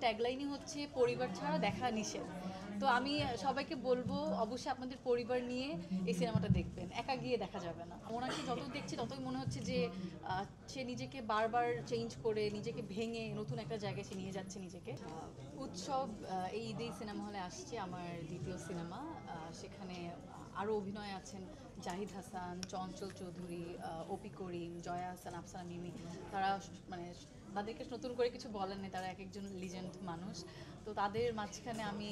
ট্যাগলাইনই হচ্ছে পরিবার ছাড়া দেখা নিষেধ। তো আমি সবাইকে বলবো অবশ্যই আপনাদের পরিবার নিয়ে এই সিনেমাটা দেখবেন, একা গিয়ে দেখা যাবে না। ওনাকে যত দেখছি ততই মনে হচ্ছে যে সে নিজেকে বারবার চেঞ্জ করে নিজেকে ভেঙে নতুন একটা জায়গায় সে নিয়ে যাচ্ছে নিজেকে। উৎসব এই ঈদেই সিনেমা হলে আসছে আমার দ্বিতীয় সিনেমা। সেখানে আরও অভিনয় আছেন জাহিদ হাসান, চঞ্চল চৌধুরী, অপি করিম, জয়া হাসান, আফসানা মিমি। তারা মানে তাদেরকে নতুন করে কিছু বলেন না, তারা এক একজন লিজেন্ড মানুষ। তো তাদের মাঝখানে আমি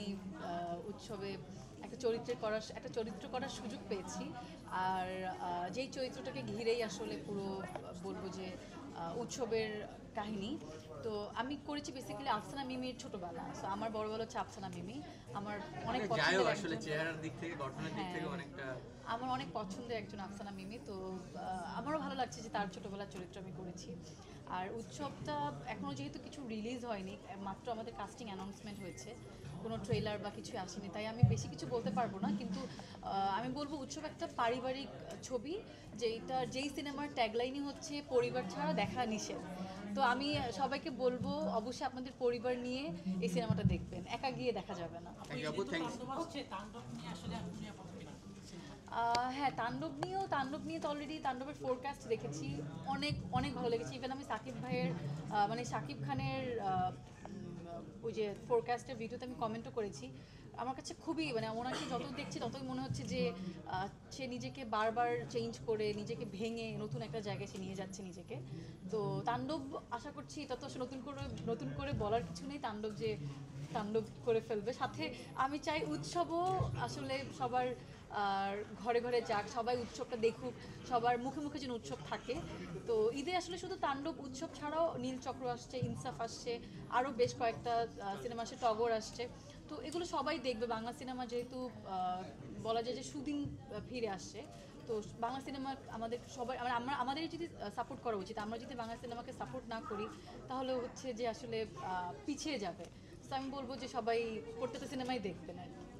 উৎসবে একটা চরিত্র করার সুযোগ পেয়েছি। আর যেই চরিত্রটাকে ঘিরেই আসলে পুরো বলবো যে উৎসবের কাহিনী। তো আমি করেছি বেসিক্যালি আফসানা মিমির ছোটবেলা। সো আমার বড়বেলা হচ্ছে আফসানা মিমি। আমার অনেক মানে পছন্দের আসলে একজন, চেহারার দিক থেকে গঠনের দিক থেকে হ্যাঁ, অনেকটা আমার অনেক পছন্দের একজন আফসানা মিমি। তো আমারও ভালো লাগছে যে তার ছোটবেলার চরিত্র আমি করেছি। আর উৎসবটা এখনও যেহেতু কিছু রিলিজ হয়নি, মাত্র আমাদের কাস্টিং অ্যানাউন্সমেন্ট হয়েছে, কোনো ট্রেলার বা কিছু আসেনি, তাই আমি বেশি কিছু বলতে পারবো না। কিন্তু আমি বলবো উৎসব একটা পারিবারিক ছবি, যেই সিনেমার ট্যাগলাইনই হচ্ছে পরিবার ছাড়া দেখা নিষেধ। তো আমি সবাইকে বলবো অবশ্যই আপনাদের পরিবার নিয়ে এই সিনেমাটা দেখবেন, একা গিয়ে দেখা যাবে না। হ্যাঁ, তাণ্ডব নিয়ে তো অলরেডি তাণ্ডবের ফোরকাস্ট দেখেছি, অনেক অনেক ভালো লেগেছে। ইভেন আমি সাকিব ভাইয়ের মানে সাকিব খানের ওই যে ফোরকাস্টের ভিডিওতে আমি কমেন্টও করেছি। আমার কাছে খুবই মানে ওনাকে যত দেখছি ততই মনে হচ্ছে যে সে নিজেকে বারবার চেঞ্জ করে নিজেকে ভেঙে নতুন একটা জায়গায় সে নিয়ে যাচ্ছে নিজেকে। তো তাণ্ডব আশা করছি এটা তো আসলে নতুন করে বলার কিছু নেই, তাণ্ডব যে তাণ্ডব করে ফেলবে। সাথে আমি চাই উৎসবও আসলে সবার আর ঘরে ঘরে যাক, সবাই উৎসবটা দেখুক, সবার মুখে মুখে যেন উৎসব থাকে। তো ঈদে আসলে শুধু তাণ্ডব উৎসব ছাড়াও নীলচক্র আসছে, ইনসাফ আসছে, আরও বেশ কয়েকটা সিনেমা আসছে, টগর আসছে। তো এগুলো সবাই দেখবে। বাংলা সিনেমা যেহেতু বলা যায় যে সুদিন ফিরে আসছে, তো বাংলা সিনেমা আমাদের সবাই আমাদেরই যদি সাপোর্ট করা উচিত। আমরা যদি বাংলা সিনেমাকে সাপোর্ট না করি তাহলে হচ্ছে যে আসলে পিছিয়ে যাবে। তো আমি বলবো যে সবাই প্রত্যেকটা সিনেমাই দেখবেন আর কি।